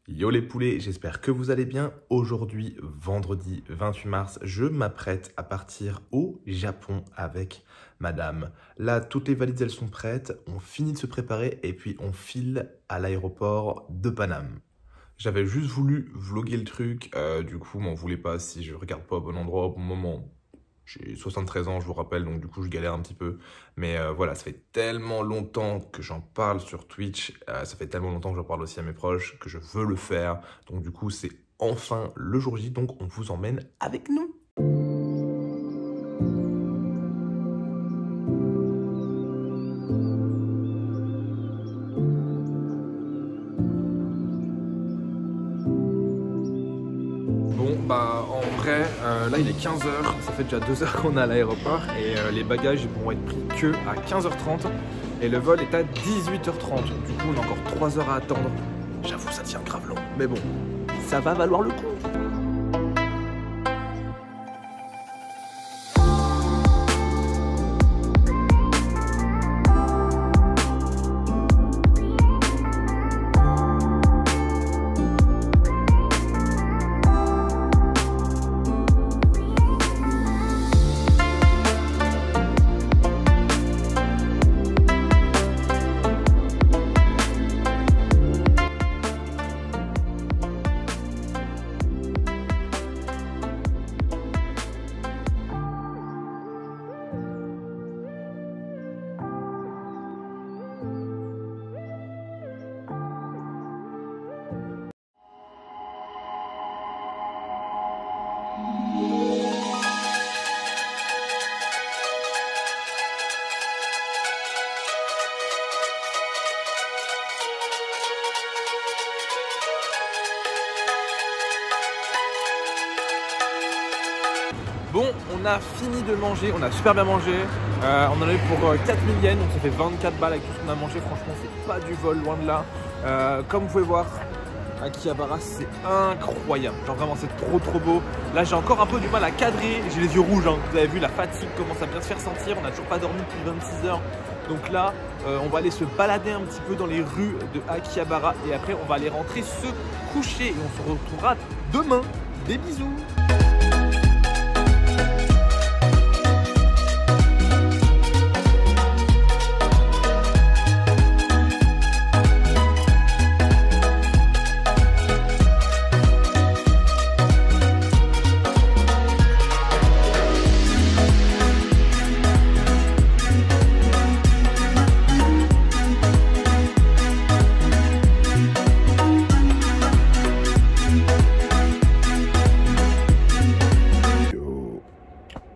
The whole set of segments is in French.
Yo les poulets, j'espère que vous allez bien. Aujourd'hui, vendredi 28 mars, je m'apprête à partir au Japon avec madame. Là, toutes les valises, elles sont prêtes. On finit de se préparer et puis on file à l'aéroport de Paname. J'avais juste voulu vlogger le truc. Du coup, m'en voulez pas si je regarde pas au bon endroit au bon moment. J'ai 73 ans, je vous rappelle, donc du coup, je galère un petit peu. Mais voilà, ça fait tellement longtemps que j'en parle sur Twitch. Ça fait tellement longtemps que j'en parle aussi à mes proches que je veux le faire. Donc du coup, c'est enfin le jour J. Donc on vous emmène avec nous. En vrai, là il est 15h, ça fait déjà 2 heures qu'on est à l'aéroport et les bagages vont être pris que à 15h30 et le vol est à 18h30. Du coup on a encore 3 heures à attendre. J'avoue ça tient grave long, mais bon, ça va valoir le coup. Bon, on a fini de manger, on a super bien mangé. On en a eu pour 4000 yens, donc ça fait 24 balles avec tout ce qu'on a mangé. Franchement, c'est pas du vol, loin de là. Comme vous pouvez voir, Akihabara, c'est incroyable. Genre vraiment, c'est trop beau. Là, j'ai encore un peu du mal à cadrer. J'ai les yeux rouges, hein. Vous avez vu, la fatigue commence à bien se faire sentir. On n'a toujours pas dormi depuis 26 heures. Donc là, on va aller se balader un petit peu dans les rues de Akihabara. Et après, on va aller rentrer se coucher. Et on se retrouvera demain. Des bisous.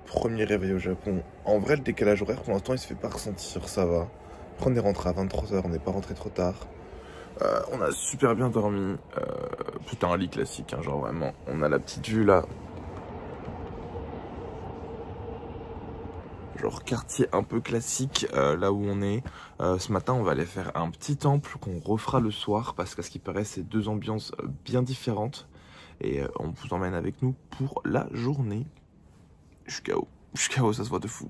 Premier réveil au Japon. En vrai, le décalage horaire pour l'instant il se fait pas ressentir, ça va. Après, on est rentré à 23h, on n'est pas rentré trop tard. On a super bien dormi. Putain, un lit classique, hein, genre vraiment. On a la petite vue là. Genre quartier un peu classique là où on est. Ce matin, on va aller faire un petit temple qu'on refera le soir parce qu'à ce qui paraît, c'est deux ambiances bien différentes. Et on vous emmène avec nous pour la journée. Je suis KO, ça se voit de fou.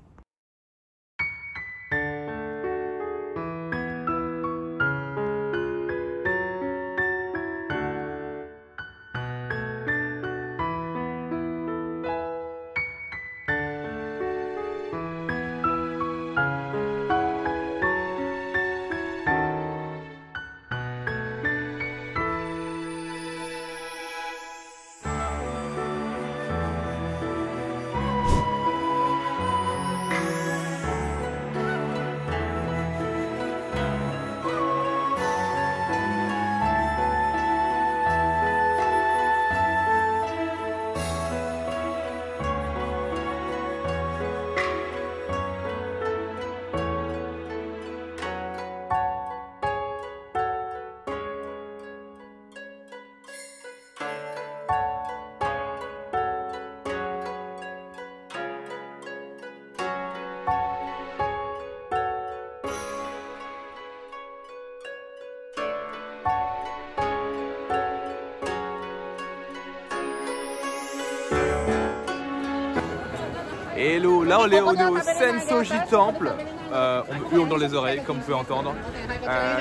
Hello, là on est au Sensoji Temple, on me hurle dans les oreilles comme vous pouvez entendre.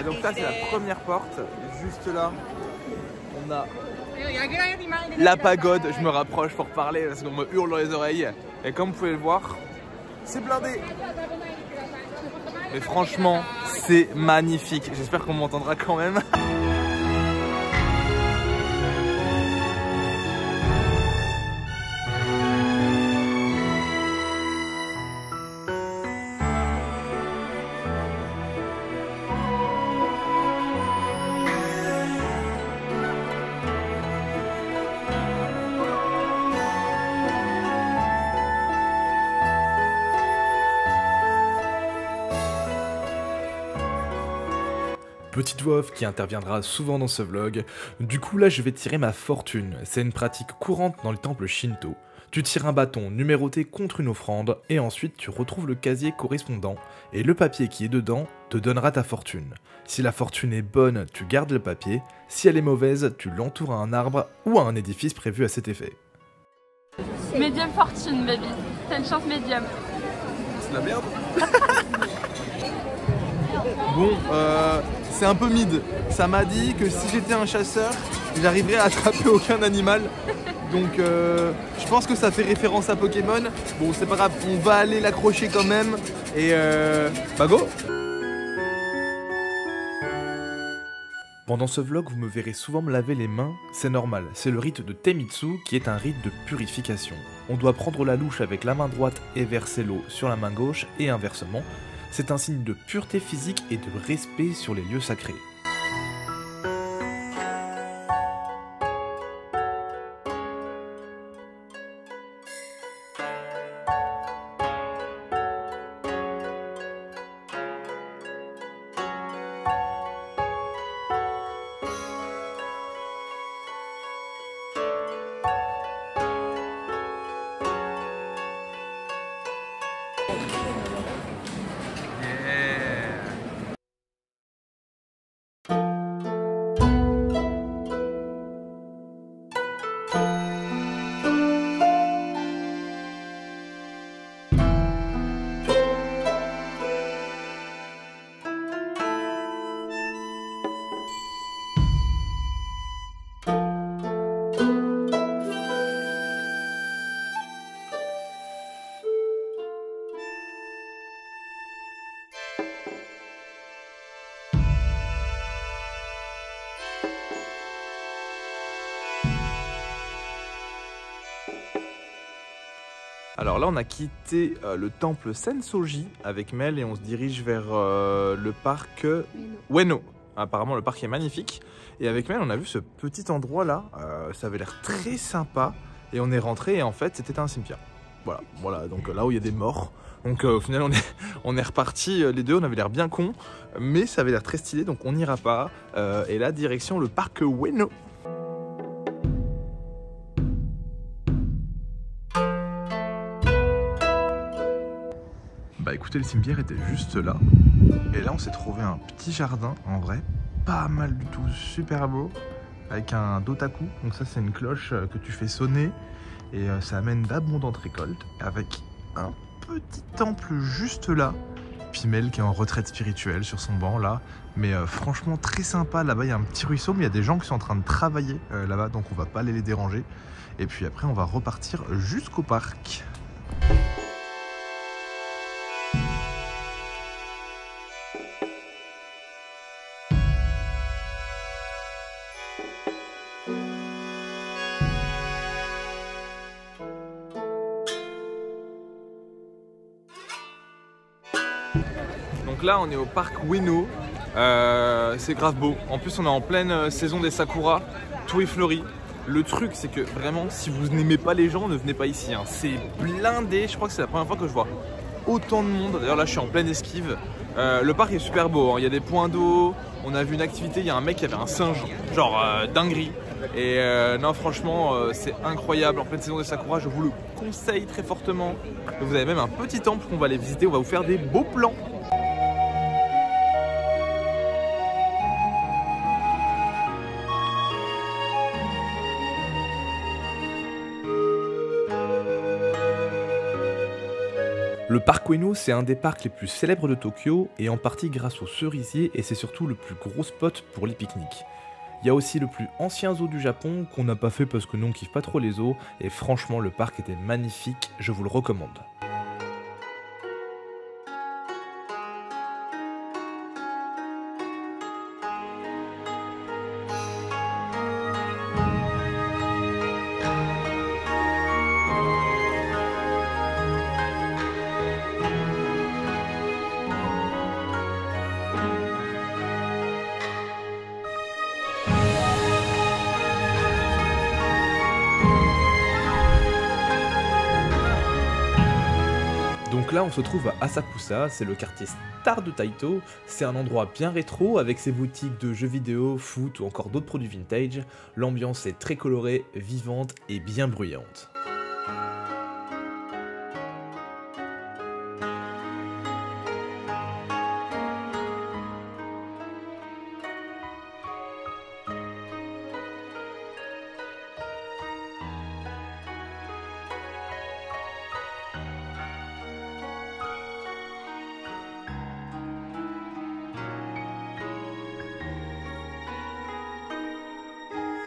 Donc ça c'est la première porte, juste là on a la pagode. Je me rapproche pour parler parce qu'on me hurle dans les oreilles. Et comme vous pouvez le voir, c'est blindé. Mais franchement, c'est magnifique. J'espère qu'on m'entendra quand même. Petite voix off qui interviendra souvent dans ce vlog. Du coup là je vais tirer ma fortune. C'est une pratique courante dans le temple Shinto. Tu tires un bâton numéroté contre une offrande et ensuite tu retrouves le casier correspondant et le papier qui est dedans te donnera ta fortune. Si la fortune est bonne, tu gardes le papier. Si elle est mauvaise, tu l'entoures à un arbre ou à un édifice prévu à cet effet. Medium fortune, baby. T'as une chance médium. C'est de la merde. Bon, c'est un peu mid. Ça m'a dit que si j'étais un chasseur, j'arriverais à attraper aucun animal. Donc je pense que ça fait référence à Pokémon. Bon, c'est pas grave, on va aller l'accrocher quand même. Et bah go! Pendant ce vlog, vous me verrez souvent me laver les mains, c'est normal, c'est le rite de Temitsu qui est un rite de purification. On doit prendre la louche avec la main droite et verser l'eau sur la main gauche et inversement. C'est un signe de pureté physique et de respect sur les lieux sacrés. Alors là, on a quitté le temple Sensoji avec Mel et on se dirige vers le parc Ueno. Apparemment, le parc est magnifique. Et avec Mel, on a vu ce petit endroit là. Ça avait l'air très sympa. Et on est rentré et en fait, c'était un cimetière. Voilà. Donc là où il y a des morts. Donc au final, on est reparti les deux. On avait l'air bien cons. Mais ça avait l'air très stylé. Donc on n'ira pas. Et là, direction le parc Ueno. Bah écoutez, le cimetière était juste là. Et là on s'est trouvé un petit jardin, en vrai, pas mal du tout, super beau, avec un dotaku. Donc ça c'est une cloche que tu fais sonner et ça amène d'abondantes récoltes. Avec un petit temple juste là. Puis Mel qui est en retraite spirituelle sur son banc là. Mais franchement très sympa, là-bas il y a un petit ruisseau, mais il y a des gens qui sont en train de travailler là-bas, donc on va pas aller les déranger. Et puis après on va repartir jusqu'au parc. Donc là on est au parc Ueno, c'est grave beau. En plus on est en pleine saison des sakura, tout est fleuri. Le truc c'est que vraiment si vous n'aimez pas les gens, ne venez pas ici, hein. C'est blindé, je crois que c'est la première fois que je vois autant de monde. D'ailleurs là je suis en pleine esquive. Le parc est super beau, hein. Il y a des points d'eau, on a vu une activité, il y a un mec qui avait un singe, genre dinguerie. Et non franchement c'est incroyable, en pleine saison des sakura, je vous le conseille très fortement. Vous avez même un petit temple qu'on va aller visiter, on va vous faire des beaux plans. Le parc Ueno, c'est un des parcs les plus célèbres de Tokyo, et en partie grâce aux cerisiers, et c'est surtout le plus gros spot pour les pique-niques. Il y a aussi le plus ancien zoo du Japon qu'on n'a pas fait parce que nous on kiffe pas trop les zoos et franchement le parc était magnifique, je vous le recommande. Donc là on se trouve à Asakusa, c'est le quartier star de Taito, c'est un endroit bien rétro avec ses boutiques de jeux vidéo, foot ou encore d'autres produits vintage, l'ambiance est très colorée, vivante et bien bruyante.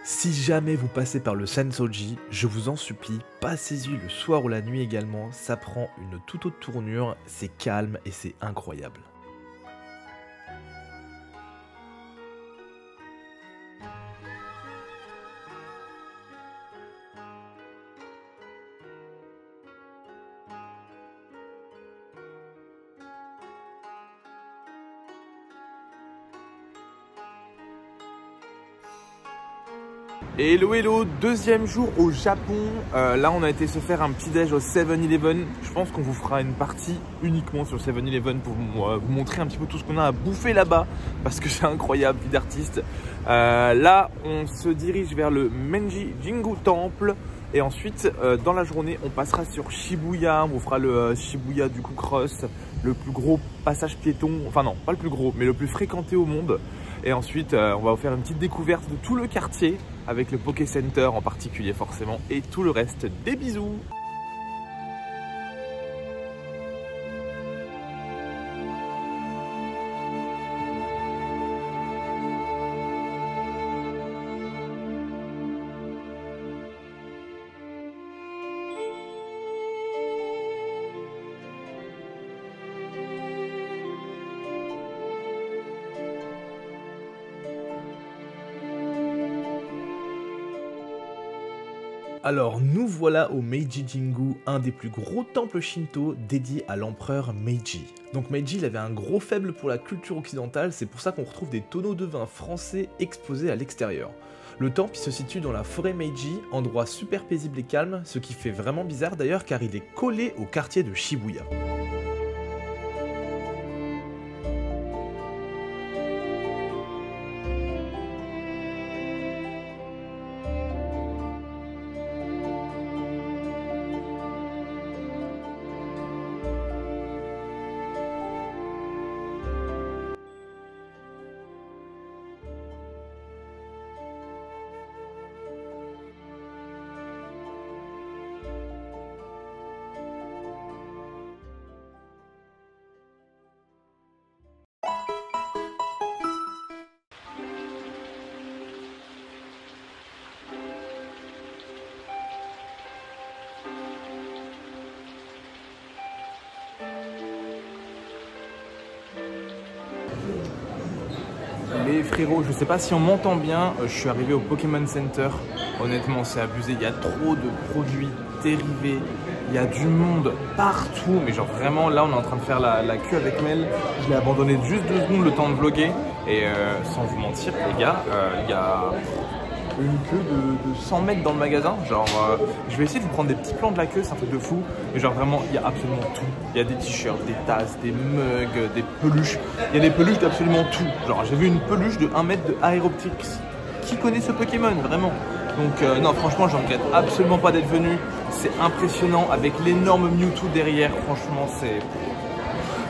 Si jamais vous passez par le Sensoji, je vous en supplie, passez-y le soir ou la nuit également, ça prend une toute autre tournure, c'est calme et c'est incroyable. Et hello hello, deuxième jour au Japon, là on a été se faire un petit déj au 7-Eleven. Je pense qu'on vous fera une partie uniquement sur le 7-Eleven pour vous montrer un petit peu tout ce qu'on a à bouffer là-bas, parce que c'est incroyable, vie d'artiste. Là on se dirige vers le Meiji Jingu Temple et ensuite dans la journée on passera sur Shibuya, on vous fera le Shibuya du coup Cross, le plus gros passage piéton, enfin non pas le plus gros mais le plus fréquenté au monde. Et ensuite on va vous faire une petite découverte de tout le quartier avec le Poké Center en particulier forcément et tout le reste. Des bisous. Alors nous voilà au Meiji Jingu, un des plus gros temples shinto dédiés à l'empereur Meiji. Donc Meiji il avait un gros faible pour la culture occidentale, c'est pour ça qu'on retrouve des tonneaux de vin français exposés à l'extérieur. Le temple il se situe dans la forêt Meiji, endroit super paisible et calme, ce qui fait vraiment bizarre d'ailleurs car il est collé au quartier de Shibuya. Les frérots, je sais pas si on m'entend bien, je suis arrivé au Pokémon Center. Honnêtement, c'est abusé. Il y a trop de produits dérivés. Il y a du monde partout. Mais genre vraiment, là, on est en train de faire la queue avec Mel. Je l'ai abandonné juste 2 secondes le temps de vlogger. Et sans vous mentir, les gars, il y a une queue de 100 mètres dans le magasin. Genre, je vais essayer de vous prendre des petits plans de la queue, c'est un truc de fou. Mais genre vraiment, il y a absolument tout. Il y a des t-shirts, des tasses, des mugs, des peluches. Il y a des peluches d'absolument tout. Genre, j'ai vu une peluche de 1 mètre de Aeroptix. Qui connaît ce Pokémon, vraiment? Donc non, franchement, je regrette absolument pas d'être venu. C'est impressionnant avec l'énorme Mewtwo derrière. Franchement, c'est...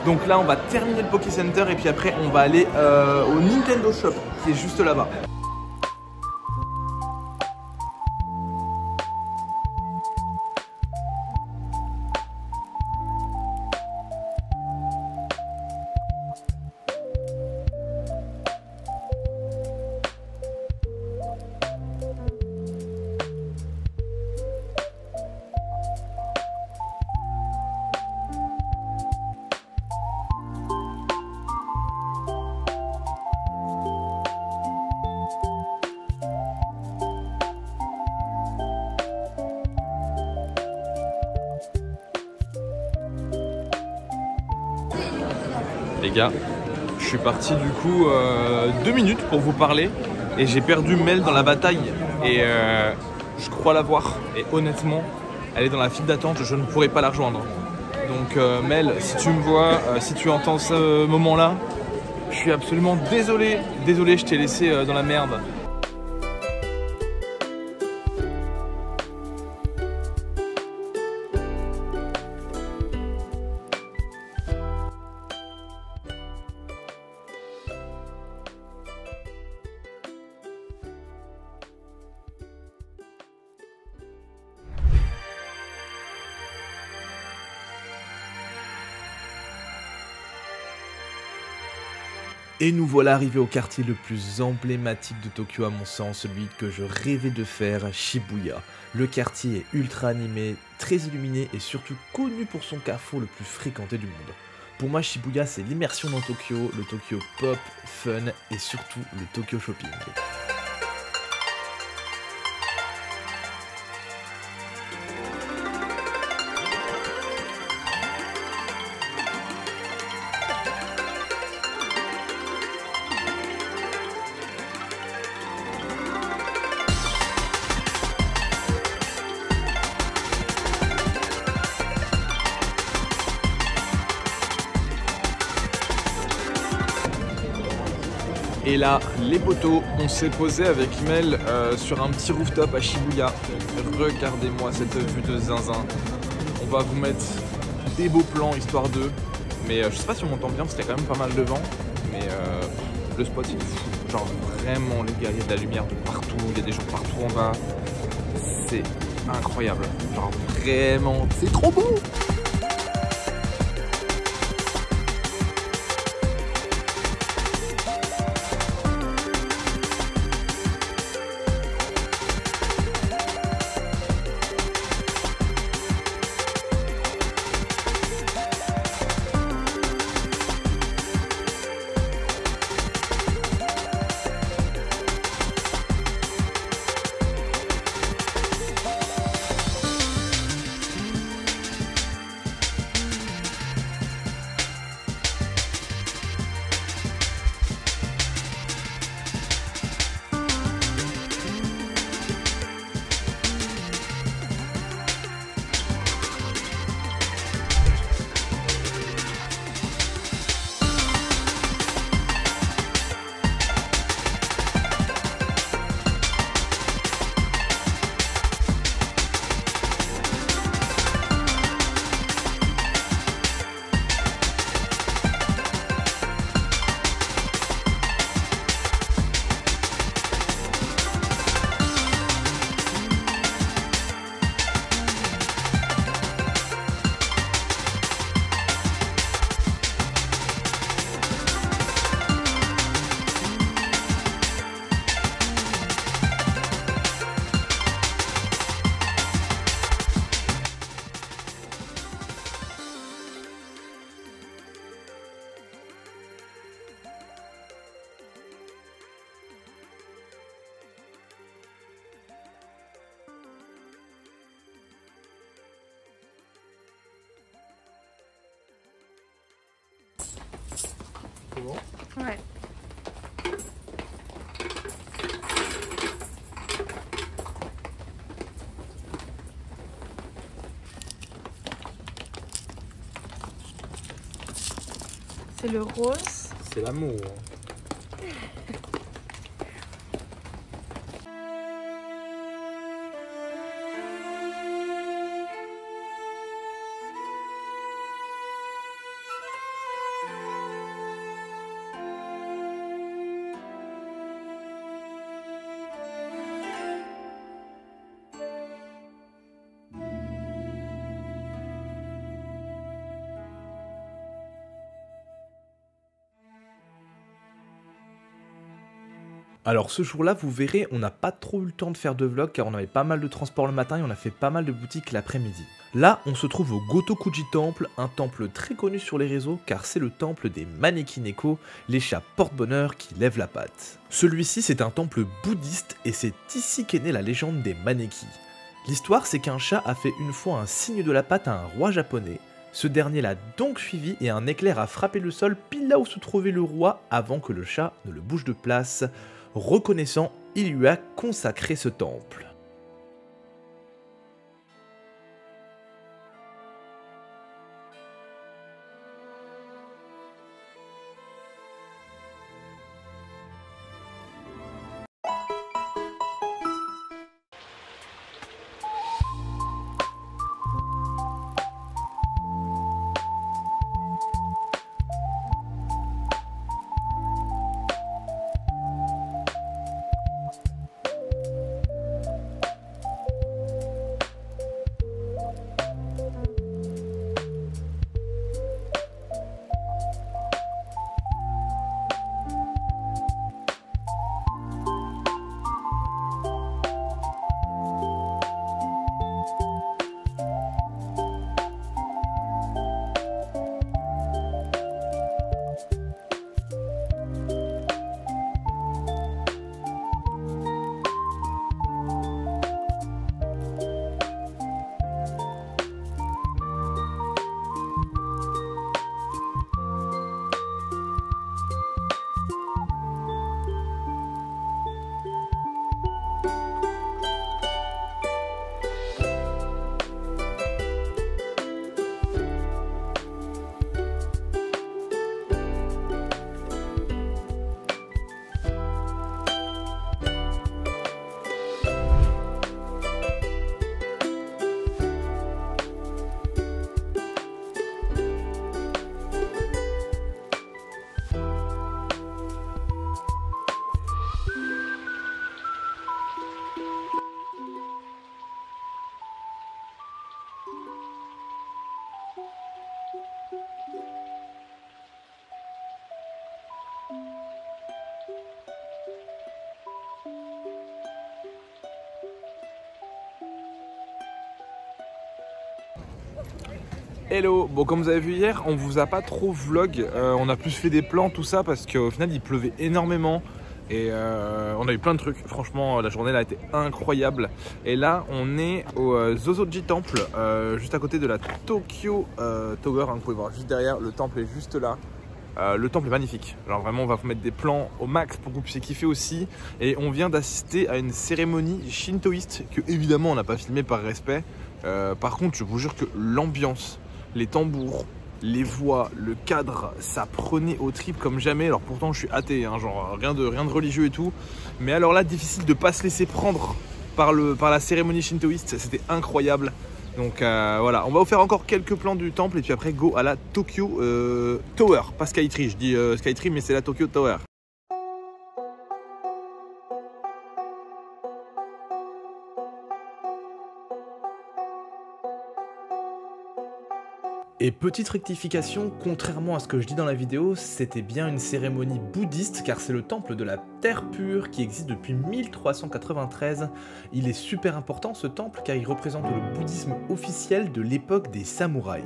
Donc là, on va terminer le Poké Center et puis après, on va aller au Nintendo Shop qui est juste là-bas. Les gars, je suis parti du coup 2 minutes pour vous parler et j'ai perdu Mel dans la bataille et je crois la voir et honnêtement elle est dans la file d'attente, je ne pourrai pas la rejoindre. Donc Mel, si tu me vois, si tu entends ce moment-là, je suis absolument désolé, je t'ai laissé dans la merde. Et nous voilà arrivés au quartier le plus emblématique de Tokyo à mon sens, celui que je rêvais de faire, Shibuya. Le quartier est ultra animé, très illuminé et surtout connu pour son carrefour le plus fréquenté du monde. Pour moi, Shibuya c'est l'immersion dans Tokyo, le Tokyo pop, fun et surtout le Tokyo shopping. Et là, les potos, on s'est posé avec Mel sur un petit rooftop à Shibuya. Regardez-moi cette vue de zinzin. On va vous mettre des beaux plans histoire d'eux. Mais je sais pas si on m'entend bien parce qu'il y a quand même pas mal de vent. Mais le spot il est fou. Genre vraiment les gars, il y a de la lumière de partout, il y a des gens partout en bas. C'est incroyable. Genre vraiment, c'est trop beau! C'est bon? Ouais. C'est le rose. C'est l'amour. Alors ce jour-là, vous verrez, on n'a pas trop eu le temps de faire de vlog car on avait pas mal de transport le matin et on a fait pas mal de boutiques l'après-midi. Là, on se trouve au Gotokuji Temple, un temple très connu sur les réseaux car c'est le temple des Maneki-Neko, les chats porte-bonheur qui lèvent la patte. Celui-ci, c'est un temple bouddhiste et c'est ici qu'est née la légende des Maneki. L'histoire, c'est qu'un chat a fait une fois un signe de la patte à un roi japonais, Ce dernier l'a donc suivi et un éclair a frappé le sol pile là où se trouvait le roi avant que le chat ne le bouge de place. Reconnaissant, il lui a consacré ce temple. Hello, bon comme vous avez vu hier, on vous a pas trop vlog, on a plus fait des plans tout ça parce qu'au final il pleuvait énormément et on a eu plein de trucs, franchement la journée là a été incroyable. Et là on est au Zozoji Temple, juste à côté de la Tokyo Tower, hein, vous pouvez voir juste derrière, le temple est juste là. Le temple est magnifique, genre vraiment on va vous mettre des plans au max pour que vous puissiez kiffer aussi. Et on vient d'assister à une cérémonie shintoïste que évidemment on n'a pas filmé par respect. Par contre je vous jure que l'ambiance, les tambours, les voix, le cadre, ça prenait au trip comme jamais. Alors pourtant je suis athée, hein, genre rien de religieux et tout. Mais alors là difficile de pas se laisser prendre par la cérémonie shintoïste, c'était incroyable. Donc voilà, on va vous faire encore quelques plans du temple et puis après go à la Tokyo Tower, pas Skytree, je dis Skytree mais c'est la Tokyo Tower. Et petite rectification, contrairement à ce que je dis dans la vidéo, c'était bien une cérémonie bouddhiste car c'est le temple de la terre pure qui existe depuis 1393. Il est super important ce temple car il représente le bouddhisme officiel de l'époque des samouraïs.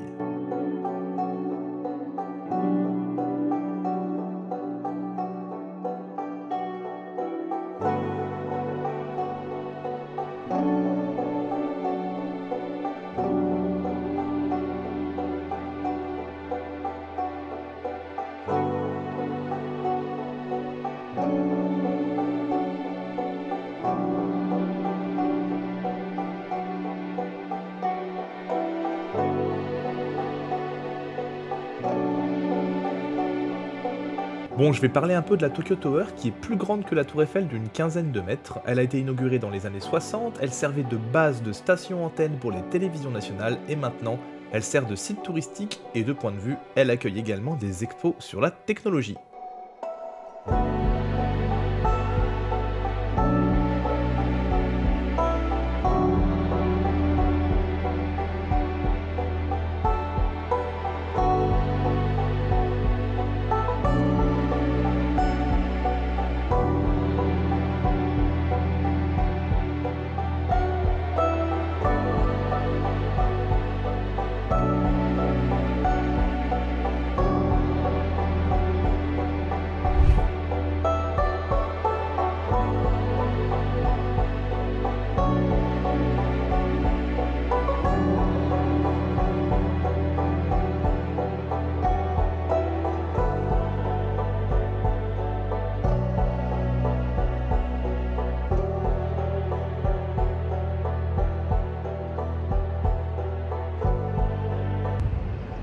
Bon, je vais parler un peu de la Tokyo Tower qui est plus grande que la Tour Eiffel d'une quinzaine de mètres. Elle a été inaugurée dans les années 60, elle servait de base de station antenne pour les télévisions nationales et maintenant elle sert de site touristique et de point de vue, elle accueille également des expos sur la technologie.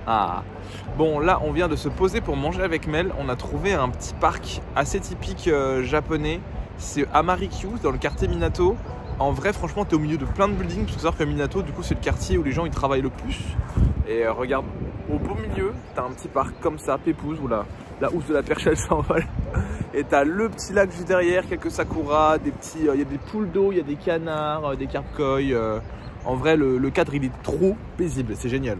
Ah. Bon, là, on vient de se poser pour manger avec Mel. On a trouvé un petit parc assez typique japonais. C'est Amarikyu, dans le quartier Minato. En vrai, franchement, t'es au milieu de plein de buildings. Il faut savoir que Minato, du coup, c'est le quartier où les gens ils travaillent le plus. Et regarde, au beau milieu, t'as un petit parc comme ça, pépouze, où la housse de la perche elle s'envole. Et t'as le petit lac juste derrière, quelques sakuras, des petits, y a des poules d'eau, il y a des canards, des carpe koi. En vrai, le cadre il est trop paisible, c'est génial.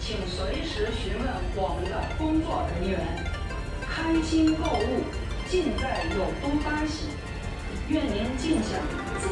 请随时询问我们的工作人员。开心购物，尽在有东大喜。愿您尽享自。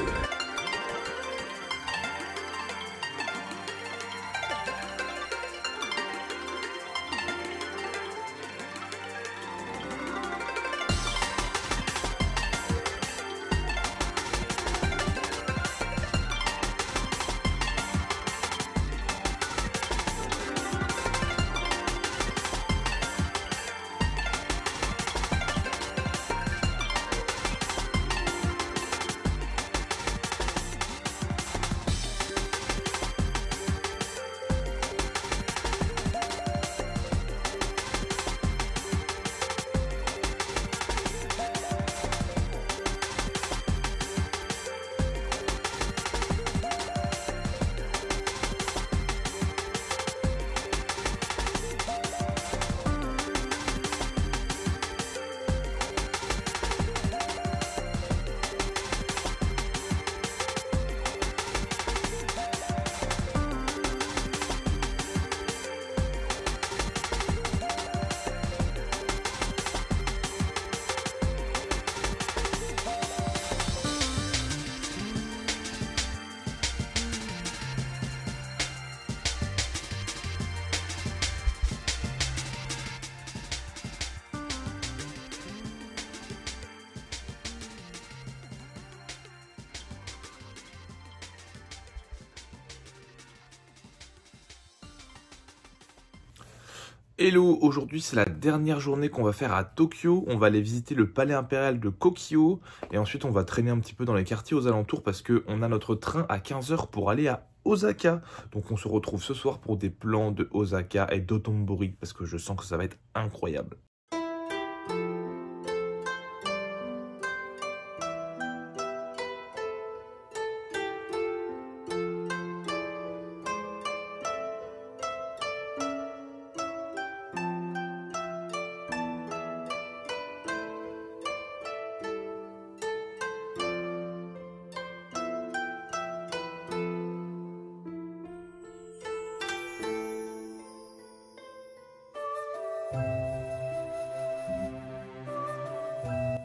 Hello, aujourd'hui c'est la dernière journée qu'on va faire à Tokyo. On va aller visiter le palais impérial de Kokyo et ensuite on va traîner un petit peu dans les quartiers aux alentours parce qu'on a notre train à 15 h pour aller à Osaka. Donc on se retrouve ce soir pour des plans de Osaka et d'Otombori parce que je sens que ça va être incroyable.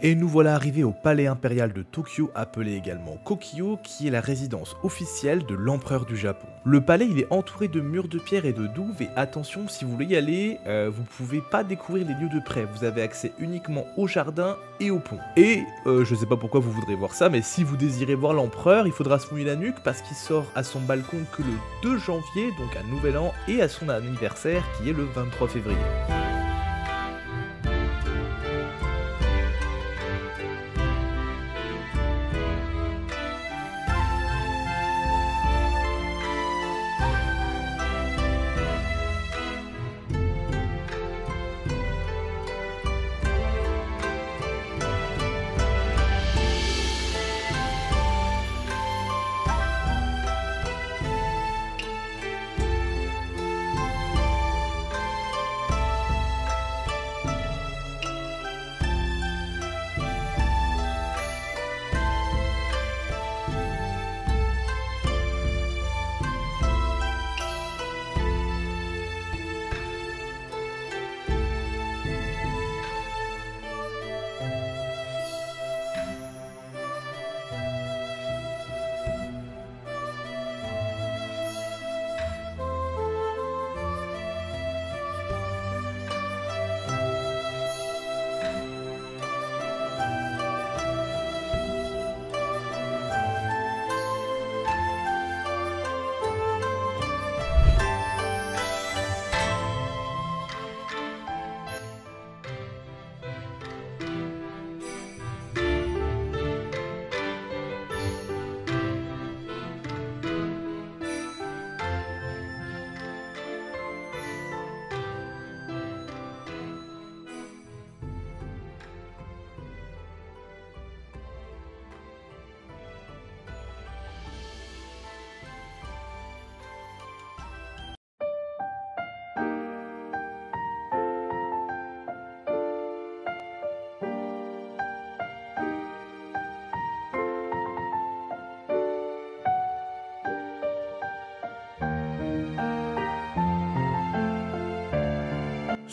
Et nous voilà arrivés au palais impérial de Tokyo, appelé également Kokyo, qui est la résidence officielle de l'empereur du Japon. Le palais il est entouré de murs de pierre et de douves, et attention, si vous voulez y aller, vous pouvez pas découvrir les lieux de près, vous avez accès uniquement au jardin et au pont. Et je sais pas pourquoi vous voudrez voir ça, mais si vous désirez voir l'empereur, il faudra se mouiller la nuque parce qu'il sort à son balcon que le 2 janvier, donc à Nouvel An, et à son anniversaire qui est le 23 février.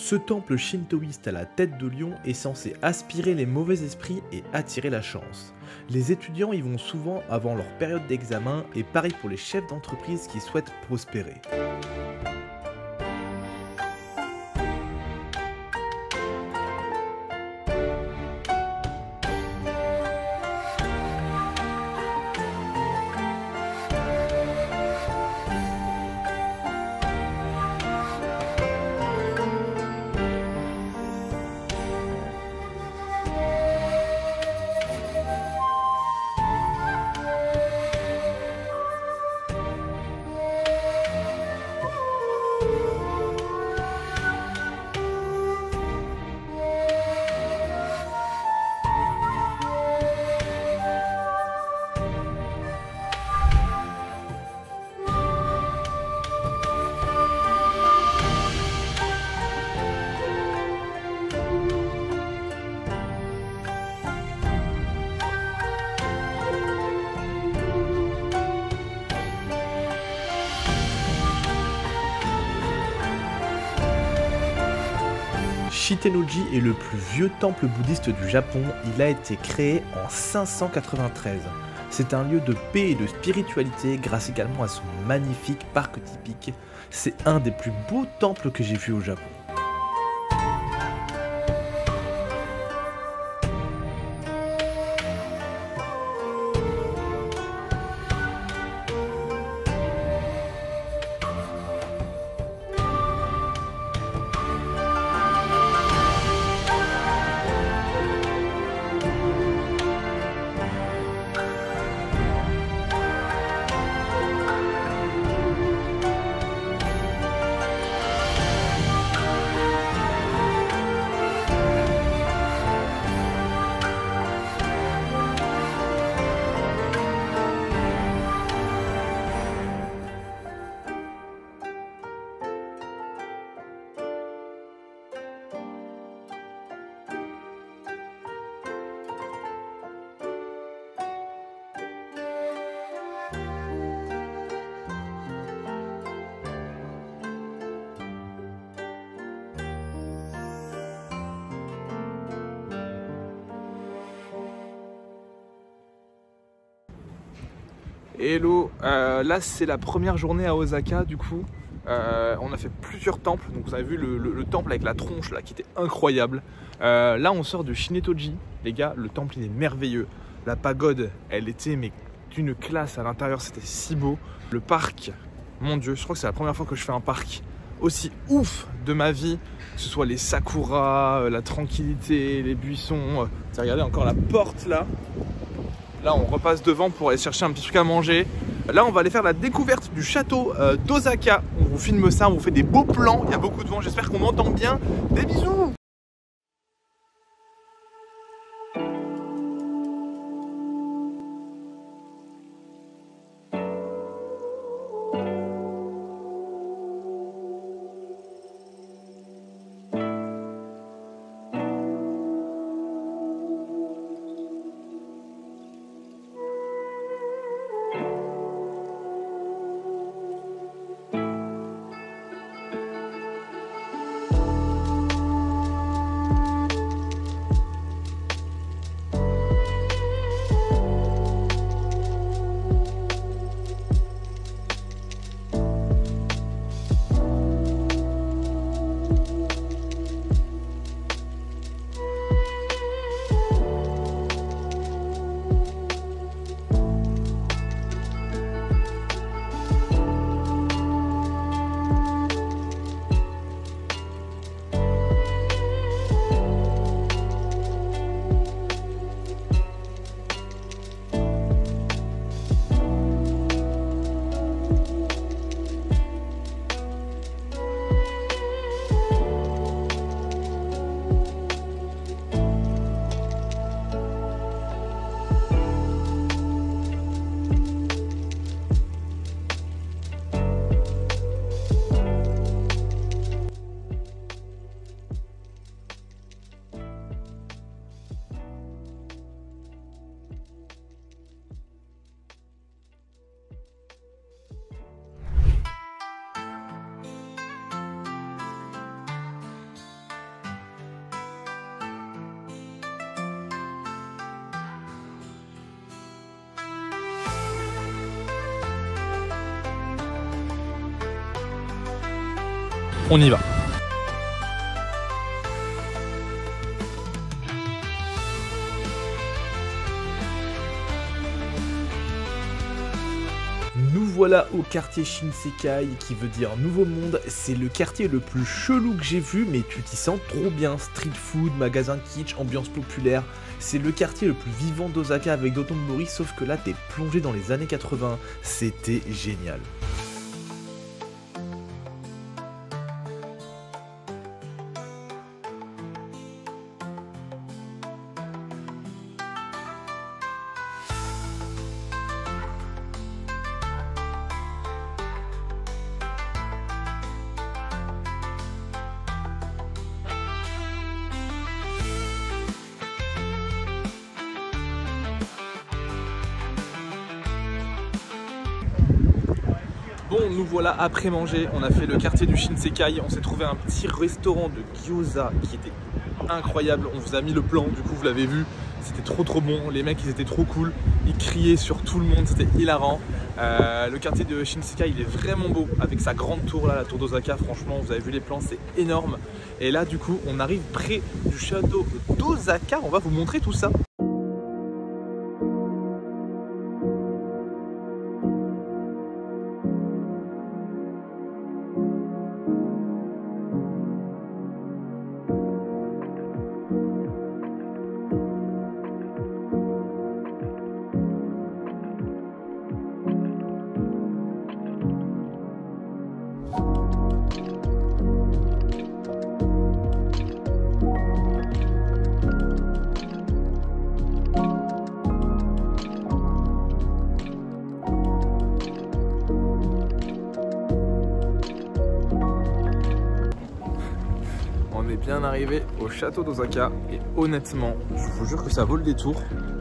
Ce temple shintoïste à la tête de lion est censé aspirer les mauvais esprits et attirer la chance. Les étudiants y vont souvent avant leur période d'examen et pareil pour les chefs d'entreprise qui souhaitent prospérer. Shitennoji est le plus vieux temple bouddhiste du Japon, il a été créé en 593. C'est un lieu de paix et de spiritualité grâce également à son magnifique parc typique. C'est un des plus beaux temples que j'ai vu au Japon. Hello, là c'est la première journée à Osaka du coup. On a fait plusieurs temples, donc vous avez vu le temple avec la tronche là qui était incroyable. Là on sort de Shinetoji, les gars, le temple il est merveilleux. La pagode elle était mais d'une classe à l'intérieur, c'était si beau. Le parc, mon dieu, je crois que c'est la première fois que je fais un parc aussi ouf de ma vie. Que ce soit les sakuras, la tranquillité, les buissons. Regardez encore la porte là. Là on repasse devant pour aller chercher un petit truc à manger. Là on va aller faire la découverte du château d'Osaka. On vous filme ça, on vous fait des beaux plans. Il y a beaucoup de vent, j'espère qu'on m'entend bien. Des bisous. On y va. Nous voilà au quartier Shinsekai, qui veut dire Nouveau Monde. C'est le quartier le plus chelou que j'ai vu, mais tu t'y sens trop bien. Street food, magasin kitsch, ambiance populaire. C'est le quartier le plus vivant d'Osaka avec Dotonbori, sauf que là t'es plongé dans les années 80. C'était génial. Bon, nous voilà après manger, on a fait le quartier du Shinsekai, on s'est trouvé un petit restaurant de gyoza qui était incroyable, on vous a mis le plan, du coup vous l'avez vu, c'était trop bon, les mecs ils étaient trop cool, ils criaient sur tout le monde, c'était hilarant. Le quartier de Shinsekai il est vraiment beau, avec sa grande tour là, la tour d'Osaka, franchement vous avez vu les plans, c'est énorme. Et là du coup on arrive près du château d'Osaka, on va vous montrer tout ça. On est bien arrivé au château d'Osaka et honnêtement, je vous jure que ça vaut le détour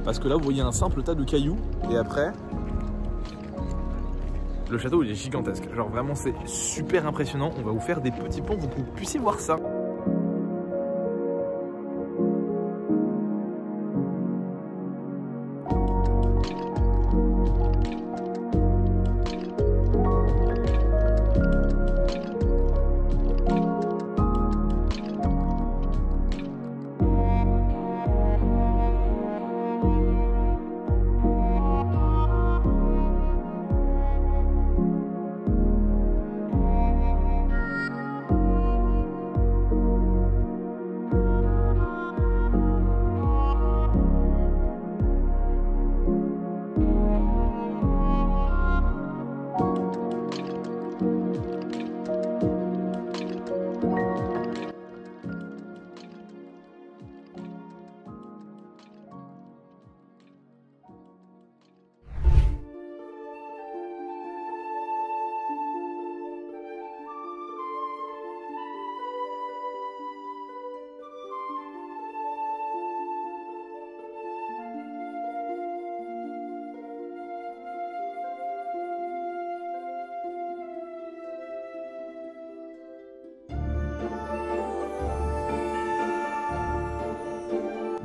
parce que là vous voyez un simple tas de cailloux et après le château il est gigantesque. Genre vraiment c'est super impressionnant. On va vous faire des petits ponts pour que vous puissiez voir ça.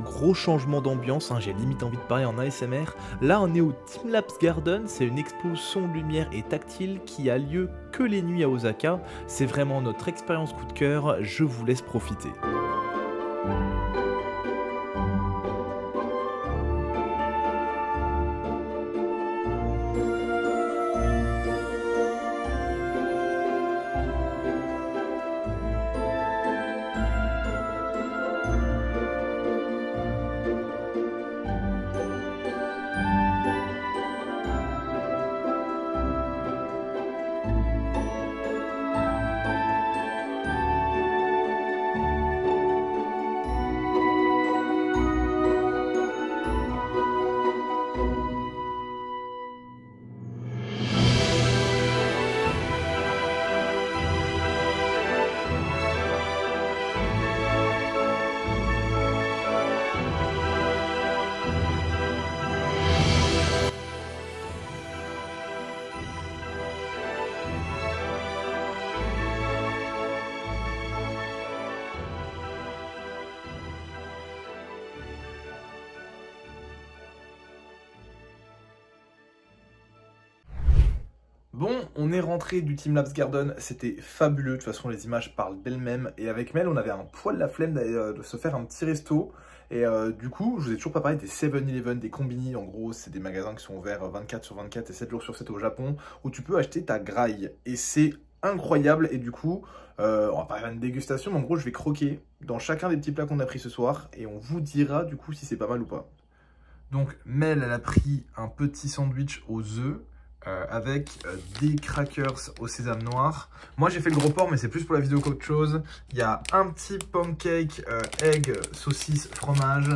Gros changement d'ambiance, hein, j'ai limite envie de parler en ASMR. Là on est au Teamlapse Garden, c'est une expo son, lumière et tactile qui a lieu que les nuits à Osaka. C'est vraiment notre expérience coup de cœur, je vous laisse profiter. Bon, on est rentré du Teamlabs Garden, c'était fabuleux, de toute façon les images parlent d'elles-mêmes. Et avec Mel, on avait un poil la flemme de se faire un petit resto. Et du coup, je vous ai toujours pas parlé des 7-Eleven, des combini. En gros, c'est des magasins qui sont ouverts 24/24 et 7 jours sur 7 au Japon, où tu peux acheter ta graille. Et c'est incroyable. Et du coup, on va pas faire une dégustation, mais en gros, je vais croquer dans chacun des petits plats qu'on a pris ce soir. Et on vous dira du coup si c'est pas mal ou pas. Donc, Mel, elle a pris un petit sandwich aux œufs. Avec des crackers au sésame noir. Moi j'ai fait le gros porc mais c'est plus pour la vidéo qu'autre chose. Il y a un petit pancake, egg, saucisse, fromage.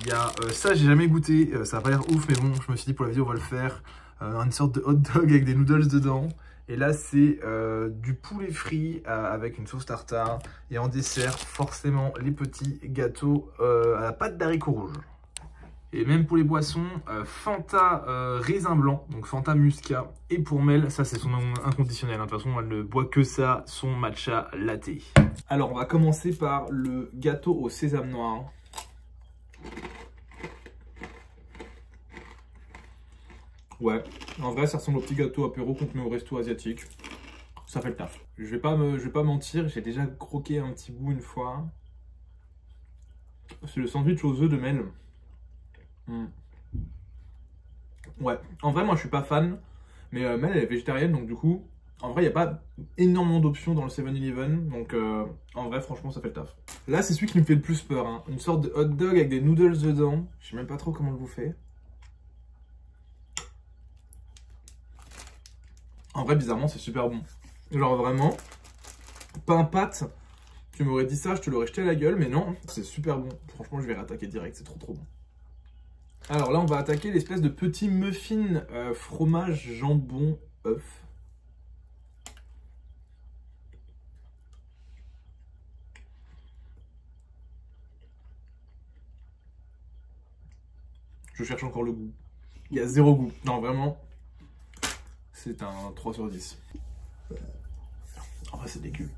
Il y a ça j'ai jamais goûté, ça a pas l'air ouf mais bon je me suis dit pour la vidéo on va le faire. Une sorte de hot dog avec des noodles dedans. Et là c'est du poulet frit avec une sauce tartare. Et en dessert forcément les petits gâteaux à la pâte d'haricots rouges. Et même pour les boissons, Fanta raisin blanc, donc Fanta muscat. Et pour Mel, ça c'est son inconditionnel, hein. De toute façon elle ne boit que ça, son matcha latte. Alors on va commencer par le gâteau au sésame noir. Ouais, en vrai ça ressemble au petit gâteau apéro qu'on met au resto asiatique. Ça fait le taf. Je vais pas mentir, j'ai déjà croqué un petit bout une fois. C'est le sandwich aux œufs de Mel. Ouais, en vrai moi je suis pas fan, mais Mel elle est végétarienne donc du coup, en vrai il n'y a pas énormément d'options dans le 7-Eleven, donc en vrai franchement ça fait le taf. Là c'est celui qui me fait le plus peur, hein. Une sorte de hot dog avec des noodles dedans, je sais même pas trop comment le bouffer. En vrai bizarrement c'est super bon, genre vraiment, pain pâte, tu m'aurais dit ça je te l'aurais jeté à la gueule, mais non, c'est super bon, franchement je vais réattaquer direct, c'est trop bon. Alors là, on va attaquer l'espèce de petit muffin fromage, jambon, œuf. Je cherche encore le goût. Il y a zéro goût. Non, vraiment, c'est un 3 sur 10. En vrai, c'est dégueu.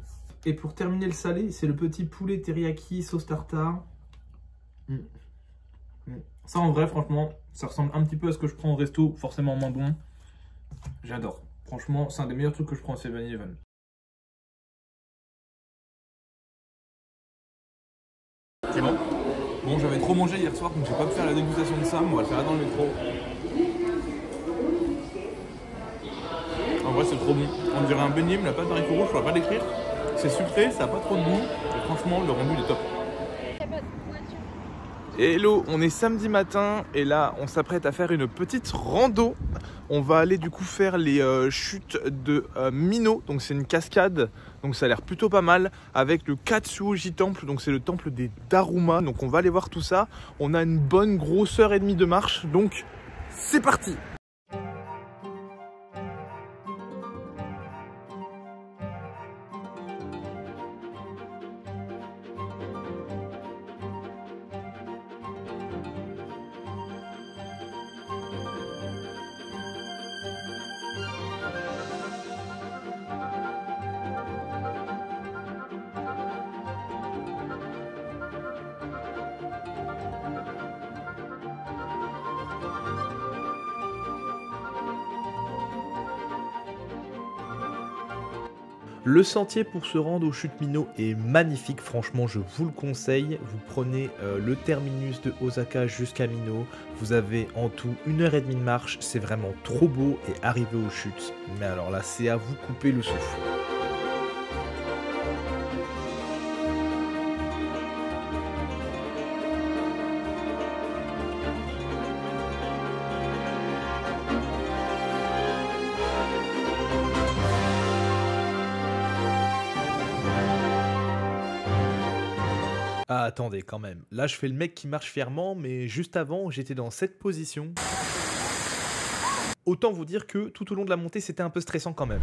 Et pour terminer le salé, c'est le petit poulet teriyaki sauce tartare. Ça en vrai franchement ça ressemble un petit peu à ce que je prends au resto, forcément moins bon. J'adore, franchement c'est un des meilleurs trucs que je prends au 7-Eleven. C'est bon. Bon j'avais trop mangé hier soir donc j'ai pas pu faire la dégustation de ça, mais on va le faire là dans le métro. En vrai c'est trop bon, on dirait un beignet mais la pâte d'haricots rouges, je pourrais pas l'écrire. C'est sucré, ça a pas trop de goût et franchement le rendu il est top. Hello, on est samedi matin et là on s'apprête à faire une petite rando. On va aller du coup faire les chutes de Mino, donc c'est une cascade, donc ça a l'air plutôt pas mal, avec le Katsuoji Temple, donc c'est le temple des Daruma, donc on va aller voir tout ça. On a une bonne grosse heure et demie de marche, donc c'est parti. Le sentier pour se rendre aux chutes Mino est magnifique, franchement je vous le conseille. Vous prenez le terminus de Osaka jusqu'à Mino, vous avez en tout 1h30 de marche, c'est vraiment trop beau et arrivé aux chutes. Mais alors là c'est à vous couper le souffle. Ah, attendez quand même, là je fais le mec qui marche fièrement, mais juste avant j'étais dans cette position. Autant vous dire que tout au long de la montée c'était un peu stressant quand même.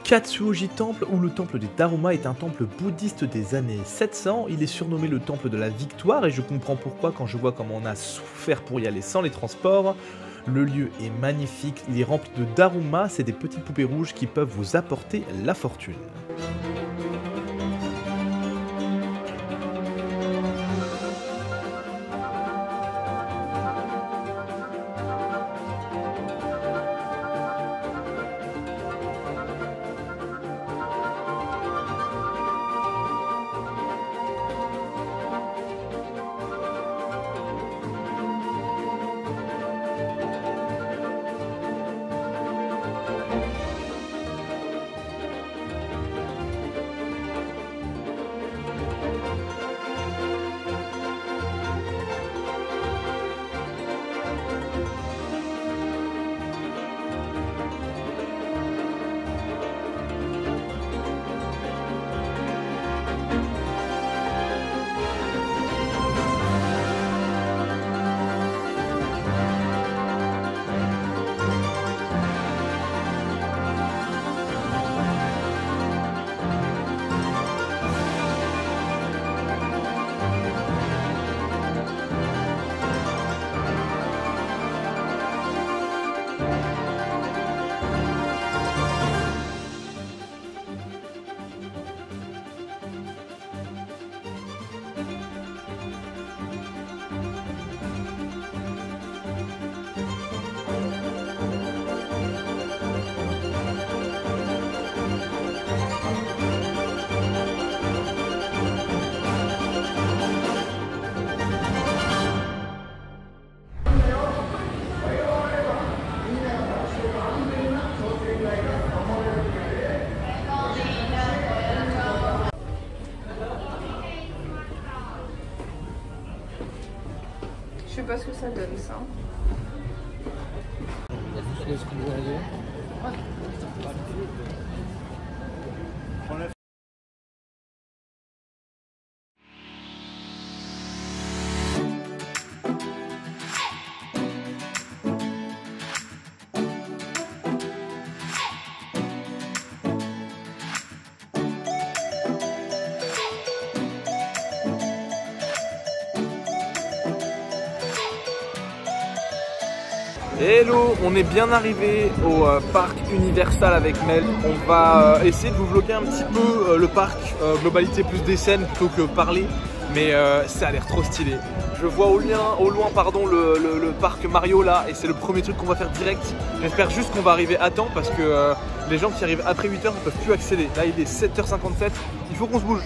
Katsuoji Temple, ou le temple des Daruma, est un temple bouddhiste des années 700. Il est surnommé le temple de la victoire et je comprends pourquoi quand je vois comment on a souffert pour y aller sans les transports. Le lieu est magnifique, il est rempli de Daruma, c'est des petites poupées rouges qui peuvent vous apporter la fortune. Je sais pas ce que ça donne ça. Hello, on est bien arrivé au parc Universal avec Mel. On va essayer de vous vlogger un petit peu le parc, globalité plus des scènes plutôt que parler. Mais ça a l'air trop stylé. Je vois au loin pardon, le parc Mario là et c'est le premier truc qu'on va faire direct. J'espère juste qu'on va arriver à temps parce que les gens qui arrivent après 8h ne peuvent plus accéder. Là il est 7h57, il faut qu'on se bouge.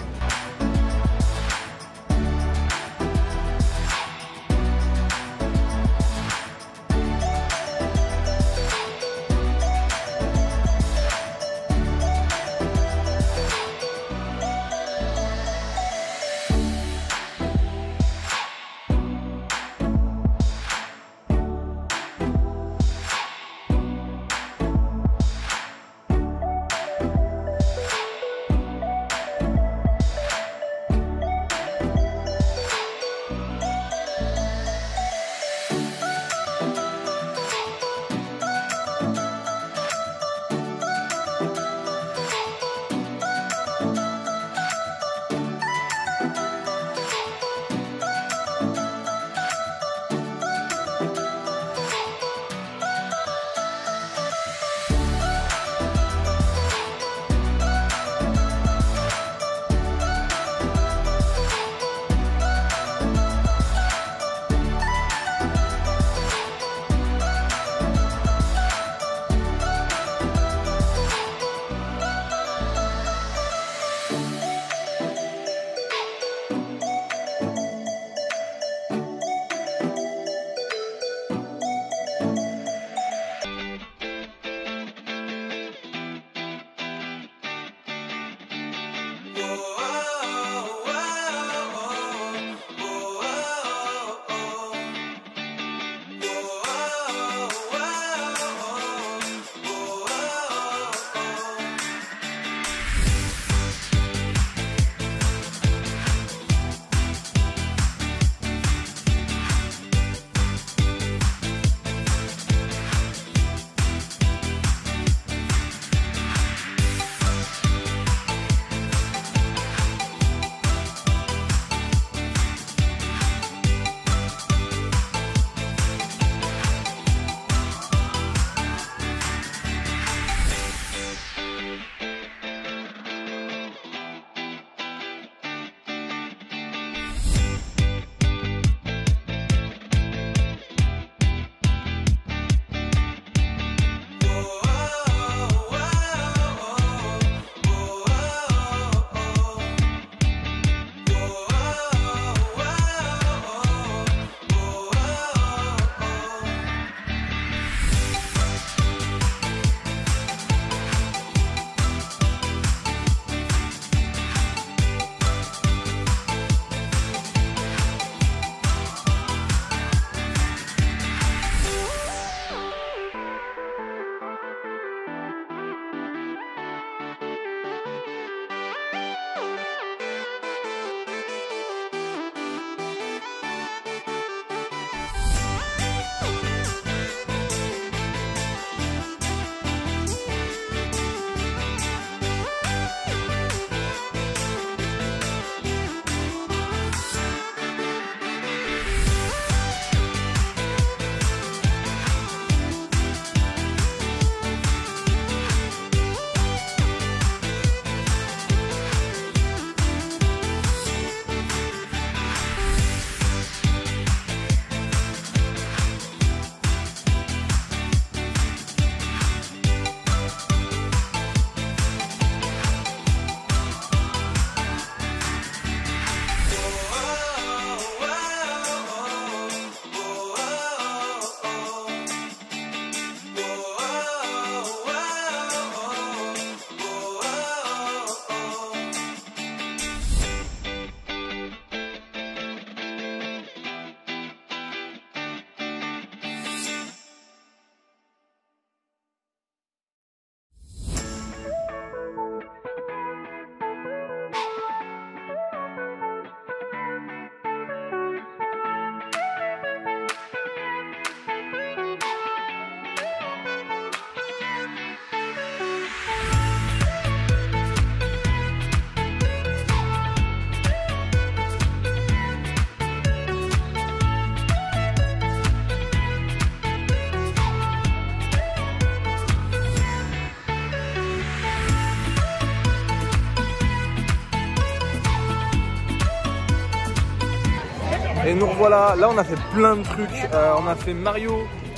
voilà, là on a fait plein de trucs. On a fait Mario,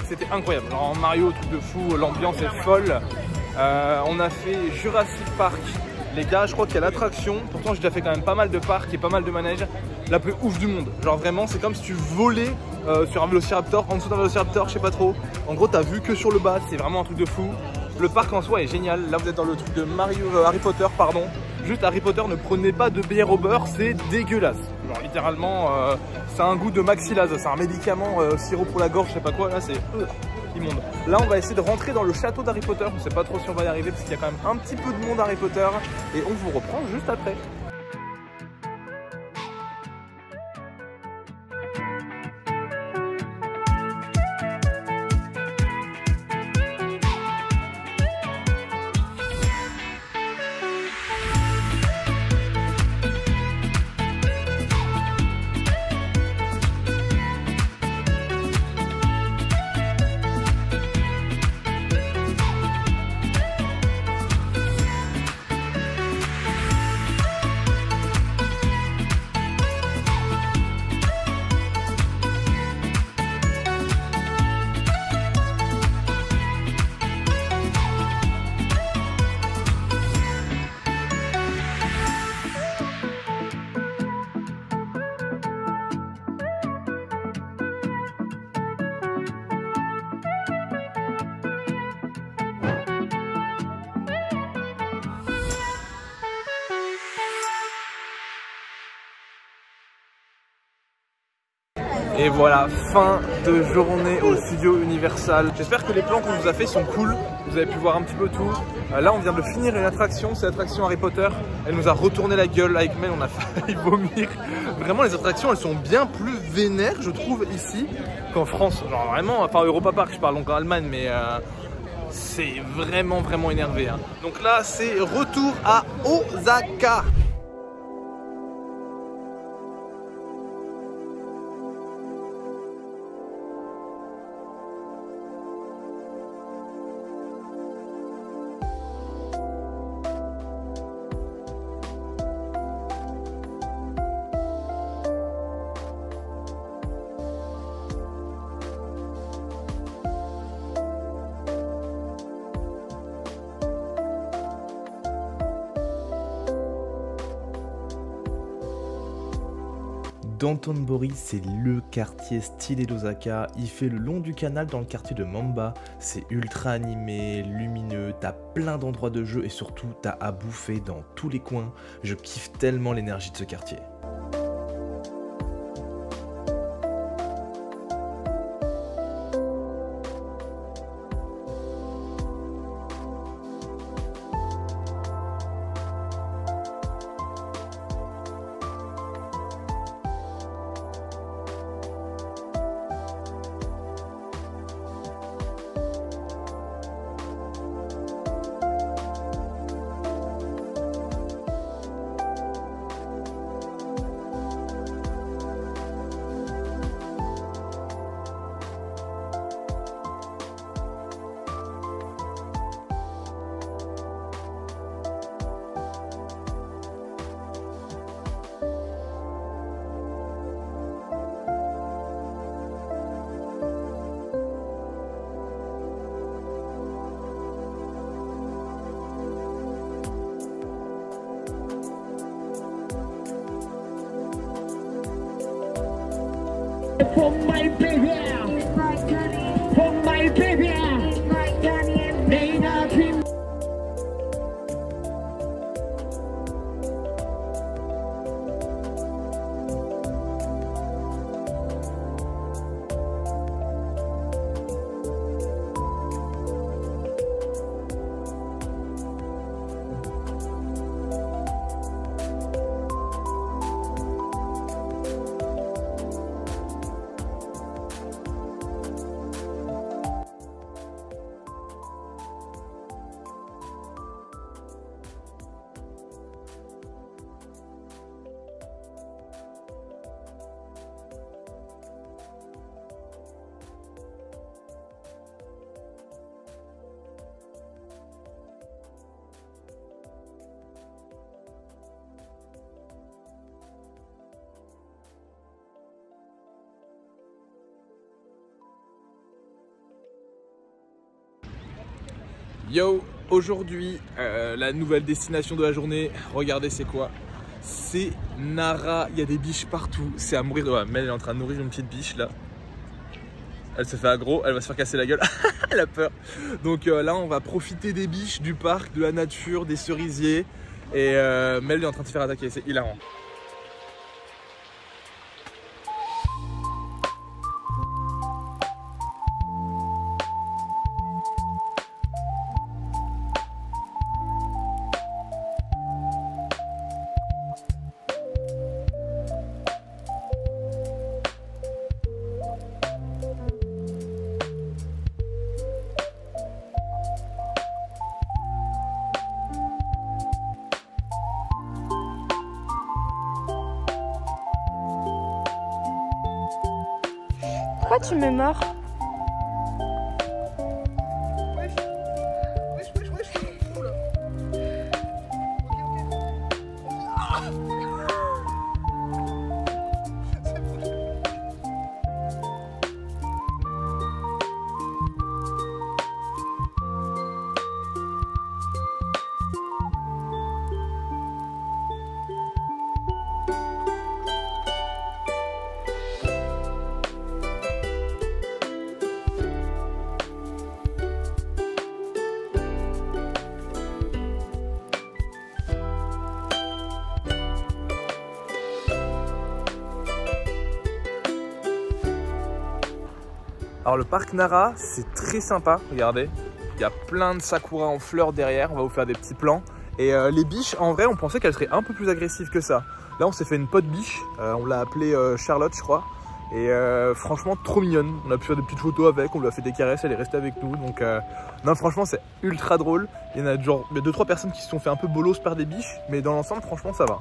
c'était incroyable. Genre Mario, truc de fou, l'ambiance est folle. On a fait Jurassic Park. Les gars, je crois qu'il y a l'attraction, pourtant j'ai déjà fait quand même pas mal de parcs et pas mal de manèges, la plus ouf du monde. Genre vraiment, c'est comme si tu volais sur un vélociraptor, en dessous d'un vélociraptor, je sais pas trop. En gros, t'as vu que sur le bas, c'est vraiment un truc de fou. Le parc en soi est génial. Là, vous êtes dans le truc de Harry Potter, pardon. Juste Harry Potter, ne prenez pas de bière au beurre, c'est dégueulasse. Genre littéralement, ça a un goût de maxilase, c'est un médicament, sirop pour la gorge, je sais pas quoi, là c'est immonde. Là on va essayer de rentrer dans le château d'Harry Potter, je sais pas trop si on va y arriver parce qu'il y a quand même un petit peu de monde Harry Potter et on vous reprend juste après. Et voilà, fin de journée au studio Universal. J'espère que les plans qu'on vous a fait sont cool. Vous avez pu voir un petit peu tout. Là, on vient de finir une attraction, c'est l'attraction Harry Potter. Elle nous a retourné la gueule avec Mel, on a failli vomir. Vraiment, les attractions, elles sont bien plus vénères, je trouve, ici qu'en France. Genre vraiment, enfin Europa Park, je parle donc en Allemagne, mais c'est vraiment énervé. Hein. Donc là, c'est retour à Osaka. Dotonbori, c'est le quartier stylé d'Osaka. Il fait le long du canal dans le quartier de Mamba. C'est ultra animé, lumineux, t'as plein d'endroits de jeu et surtout t'as à bouffer dans tous les coins. Je kiffe tellement l'énergie de ce quartier. From my baby, from my baby, they nothing. Yo, aujourd'hui, la nouvelle destination de la journée, regardez c'est quoi? C'est Nara, il y a des biches partout, c'est à mourir de... Ouais, Mel elle est en train de nourrir une petite biche là. Elle se fait aggro, elle va se faire casser la gueule, elle a peur. Donc là on va profiter des biches, du parc, de la nature, des cerisiers. Et Mel est en train de se faire attaquer, c'est hilarant. Pourquoi tu me mords? Alors le parc Nara, c'est très sympa, regardez. Il y a plein de sakura en fleurs derrière, on va vous faire des petits plans. Et les biches, en vrai, on pensait qu'elles seraient un peu plus agressives que ça. Là, on s'est fait une pote biche, on l'a appelée Charlotte, je crois. Et franchement, trop mignonne. On a pu faire des petites photos avec, on lui a fait des caresses, elle est restée avec nous. Donc non, franchement, c'est ultra drôle. Il y en a genre 2-3 personnes qui se sont fait un peu bolos par des biches, mais dans l'ensemble, franchement, ça va.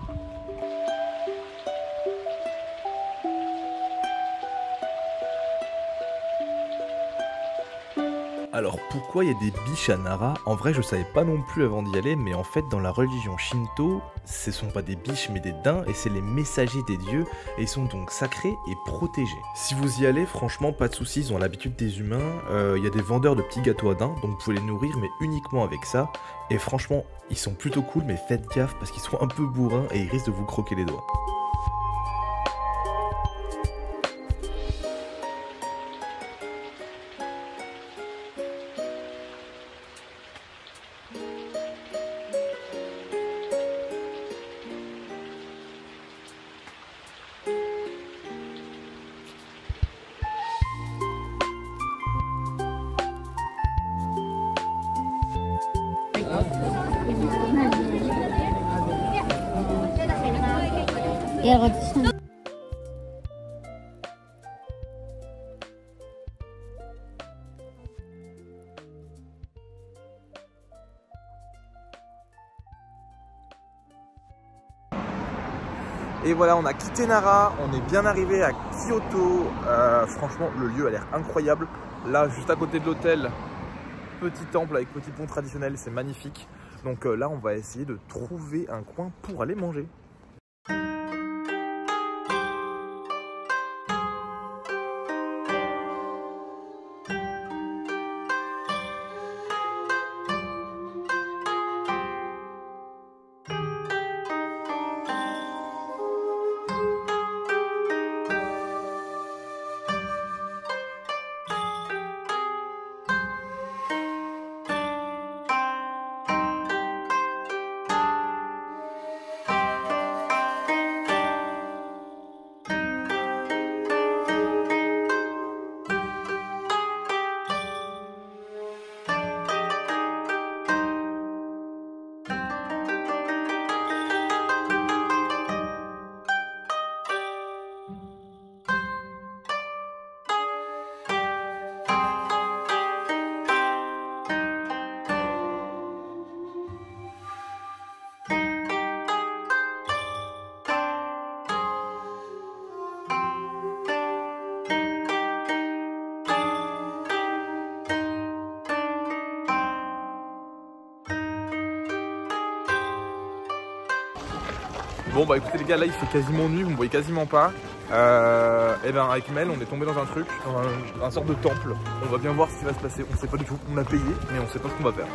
Alors pourquoi il y a des biches à Nara? En vrai je savais pas non plus avant d'y aller, mais en fait dans la religion Shinto, ce sont pas des biches mais des daims et c'est les messagers des dieux et ils sont donc sacrés et protégés. Si vous y allez, franchement pas de soucis, ils ont l'habitude des humains, il y a des vendeurs de petits gâteaux à daims, donc vous pouvez les nourrir mais uniquement avec ça. Et franchement ils sont plutôt cool, mais faites gaffe parce qu'ils sont un peu bourrins et ils risquent de vous croquer les doigts. Et voilà, on a quitté Nara, on est bien arrivé à Kyoto. Franchement, le lieu a l'air incroyable. Là, juste à côté de l'hôtel, petit temple avec petit pont traditionnel, c'est magnifique. Donc là, on va essayer de trouver un coin pour aller manger. Bon bah écoutez les gars, là il fait quasiment nuit, vous me voyez quasiment pas. Et ben avec Mel on est tombé dans un truc, un sorte de temple. On va bien voir ce qui va se passer, on sait pas du tout. On a payé mais on sait pas ce qu'on va faire.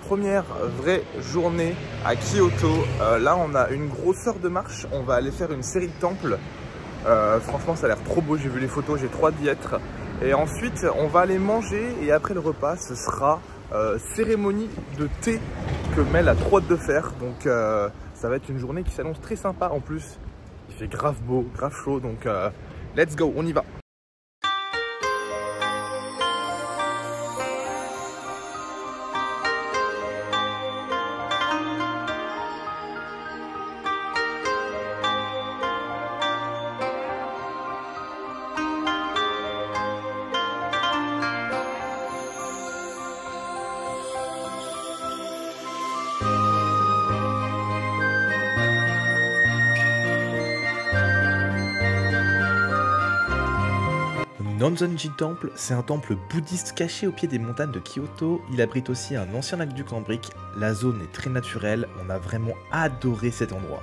Première vraie journée à Kyoto. Là on a une grosse heure de marche, on va aller faire une série de temples. Franchement ça a l'air trop beau, j'ai vu les photos, j'ai trop hâte d'y être. Et ensuite on va aller manger et après le repas ce sera cérémonie de thé que Mel a trop hâte de faire. Donc ça va être une journée qui s'annonce très sympa. En plus il fait grave beau, grave chaud, donc let's go, on y va. Nonzenji Temple, c'est un temple bouddhiste caché au pied des montagnes de Kyoto. Il abrite aussi un ancien aqueduc en briques. La zone est très naturelle, on a vraiment adoré cet endroit.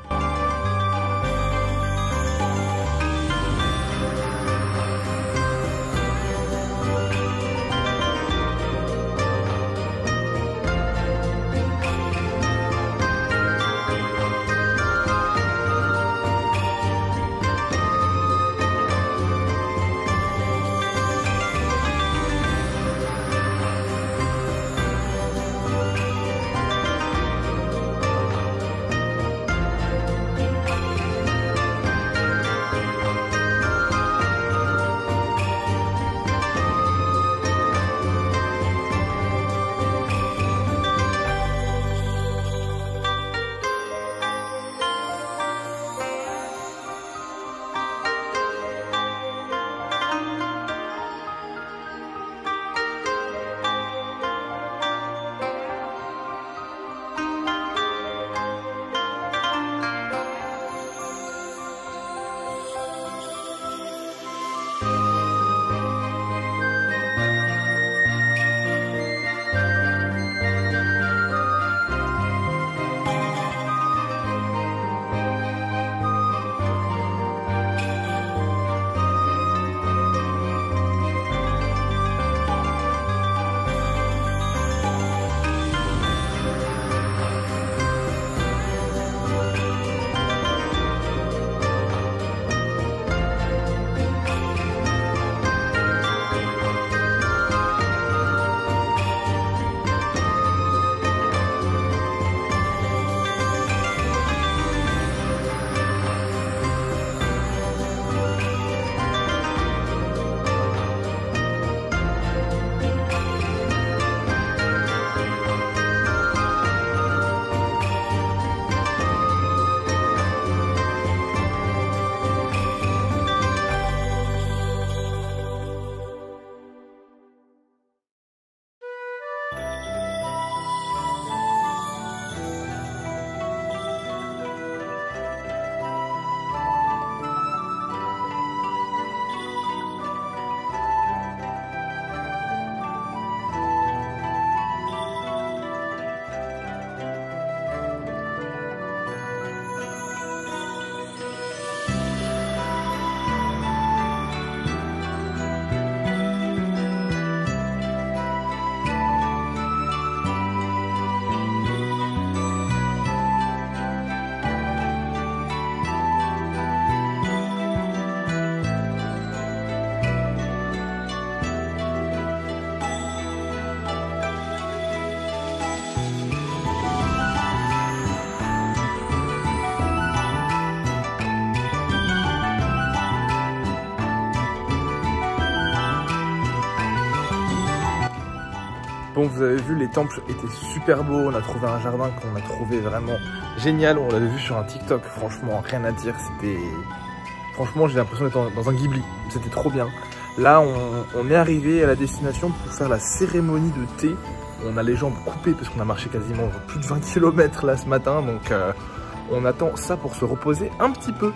Bon, vous avez vu, les temples étaient super beaux. On a trouvé un jardin qu'on a trouvé vraiment génial. On l'avait vu sur un TikTok. Franchement, rien à dire. C'était... Franchement, j'ai l'impression d'être dans un Ghibli. C'était trop bien. Là, on est arrivé à la destination pour faire la cérémonie de thé. On a les jambes coupées parce qu'on a marché quasiment plus de 20 km là ce matin. Donc, on attend ça pour se reposer un petit peu.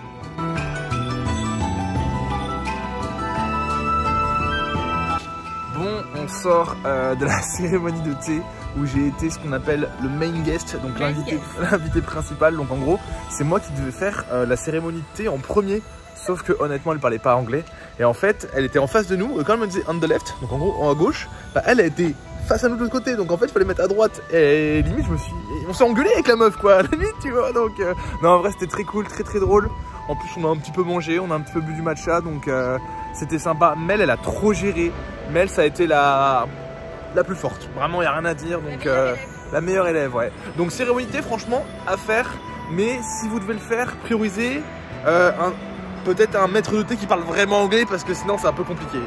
Bon, on sort de la cérémonie de thé où j'ai été ce qu'on appelle le main guest, donc l'invité principal. Donc en gros, c'est moi qui devais faire la cérémonie de thé en premier. Sauf que honnêtement, elle parlait pas anglais. Et en fait, elle était en face de nous. Et quand elle me disait on the left, donc en gros à gauche, bah, elle a été face à nous de l'autre côté. Donc en fait, il fallait mettre à droite. Et limite, on s'est engueulé avec la meuf, quoi. Limite, tu vois. Donc non, en vrai, c'était très cool, très drôle. En plus, on a un petit peu mangé, on a un petit peu bu du matcha, donc c'était sympa. Mel, elle a trop géré. Mel, ça a été la plus forte. Vraiment, il n'y a rien à dire. Donc la meilleure élève, ouais. Donc cérémonie de thé, franchement, à faire. Mais si vous devez le faire, priorisez peut-être un maître de thé qui parle vraiment anglais parce que sinon c'est un peu compliqué.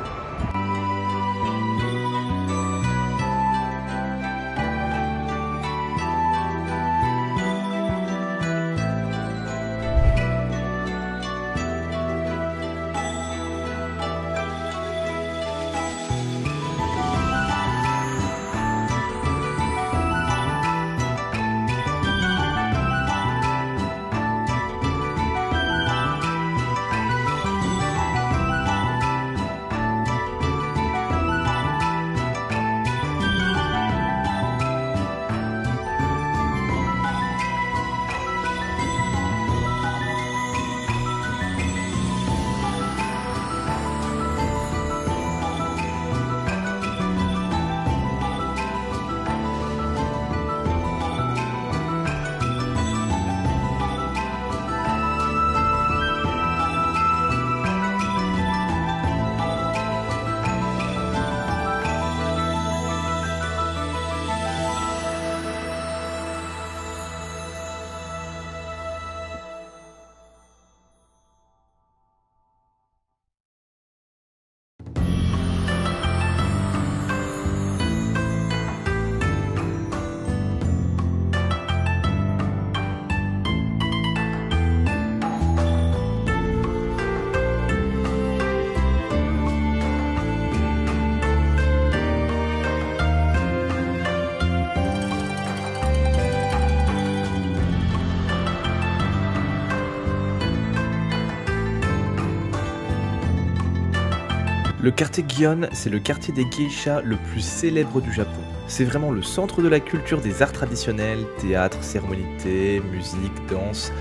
Le quartier Gion, c'est le quartier des geishas le plus célèbre du Japon. C'est vraiment le centre de la culture des arts traditionnels, théâtre, cérémonie de thé, musique, danse.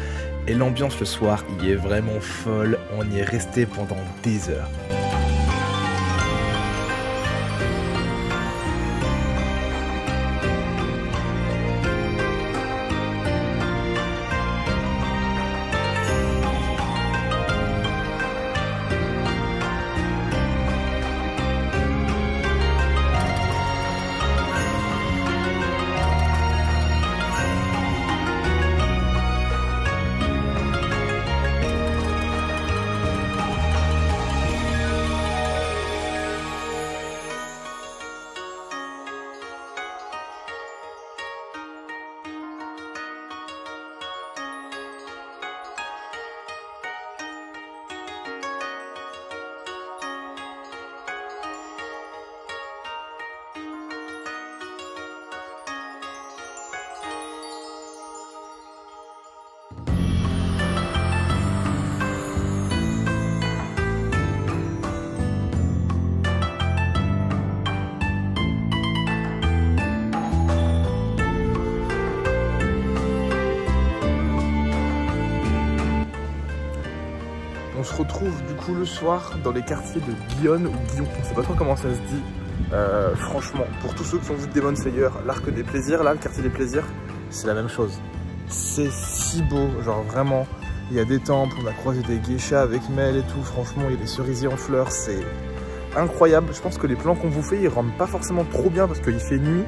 Et l'ambiance le soir y est vraiment folle, on y est resté pendant des heures. On se retrouve du coup le soir dans les quartiers de Gion ou Gion, on sait pas trop comment ça se dit. Franchement, pour tous ceux qui ont vu Demon Slayer, l'arc des plaisirs, là, le quartier des plaisirs, c'est la même chose. C'est si beau, genre vraiment, il y a des temples, on a croisé des geishas avec Mel et tout, franchement, il y a des cerisiers en fleurs, c'est incroyable. Je pense que les plans qu'on vous fait, ils rendent pas forcément trop bien parce qu'il fait nuit,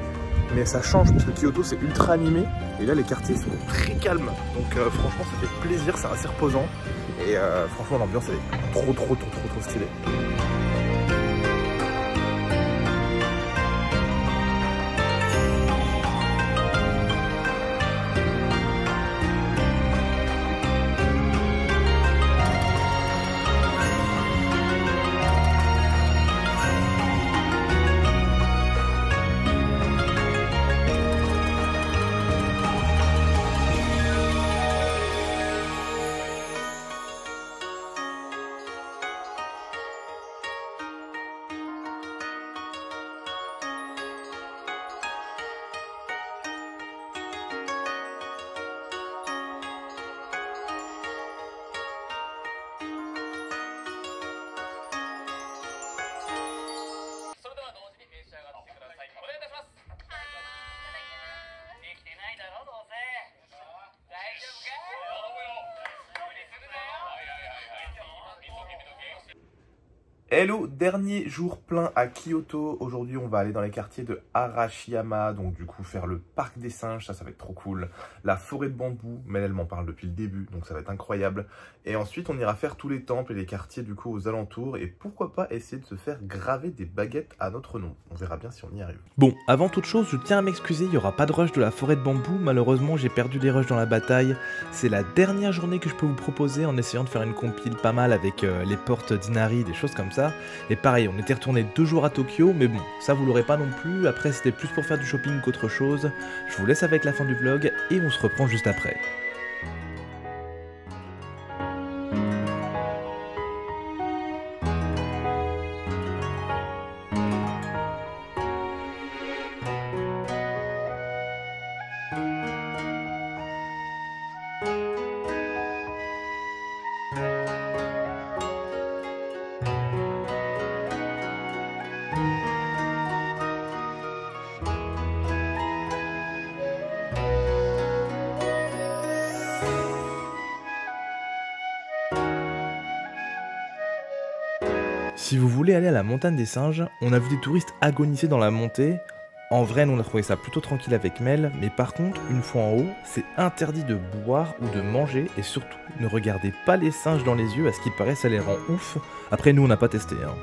mais ça change parce que Kyoto c'est ultra animé et là les quartiers sont très calmes. Donc franchement, ça fait plaisir, c'est assez reposant et franchement l'ambiance est trop stylée. Hello, dernier jour plein à Kyoto. Aujourd'hui, on va aller dans les quartiers de Arashiyama, donc du coup faire le parc des singes, ça va être trop cool. La forêt de bambou, mais elle m'en parle depuis le début, donc ça va être incroyable. Et ensuite, on ira faire tous les temples et les quartiers du coup aux alentours, et pourquoi pas essayer de se faire graver des baguettes à notre nom. On verra bien si on y arrive. Bon, avant toute chose, je tiens à m'excuser, il n'y aura pas de rush de la forêt de bambou. Malheureusement, j'ai perdu des rushs dans la bataille. C'est la dernière journée que je peux vous proposer en essayant de faire une compile pas mal avec les portes d'Inari, des choses comme ça. Et pareil, on était retourné 2 jours à Tokyo, mais bon, ça vous l'aurez pas non plus. Après, c'était plus pour faire du shopping qu'autre chose. Je vous laisse avec la fin du vlog et on se reprend juste après. Si vous voulez aller à la montagne des singes, on a vu des touristes agoniser dans la montée. En vrai, nous on a trouvé ça plutôt tranquille avec Mel, mais par contre, une fois en haut, c'est interdit de boire ou de manger, et surtout, ne regardez pas les singes dans les yeux, à ce qu'il paraît, ça les rend ouf. Après, nous on n'a pas testé, hein.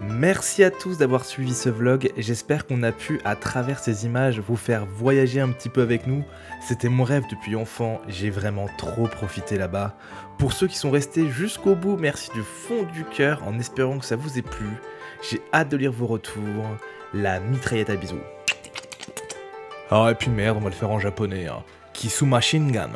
Merci à tous d'avoir suivi ce vlog, j'espère qu'on a pu à travers ces images vous faire voyager un petit peu avec nous. C'était mon rêve depuis enfant, j'ai vraiment trop profité là-bas. Pour ceux qui sont restés jusqu'au bout, merci du fond du cœur en espérant que ça vous ait plu. J'ai hâte de lire vos retours. La mitraillette à bisous. Ah et puis merde, on va le faire en japonais, hein. Kisu Machine Gun.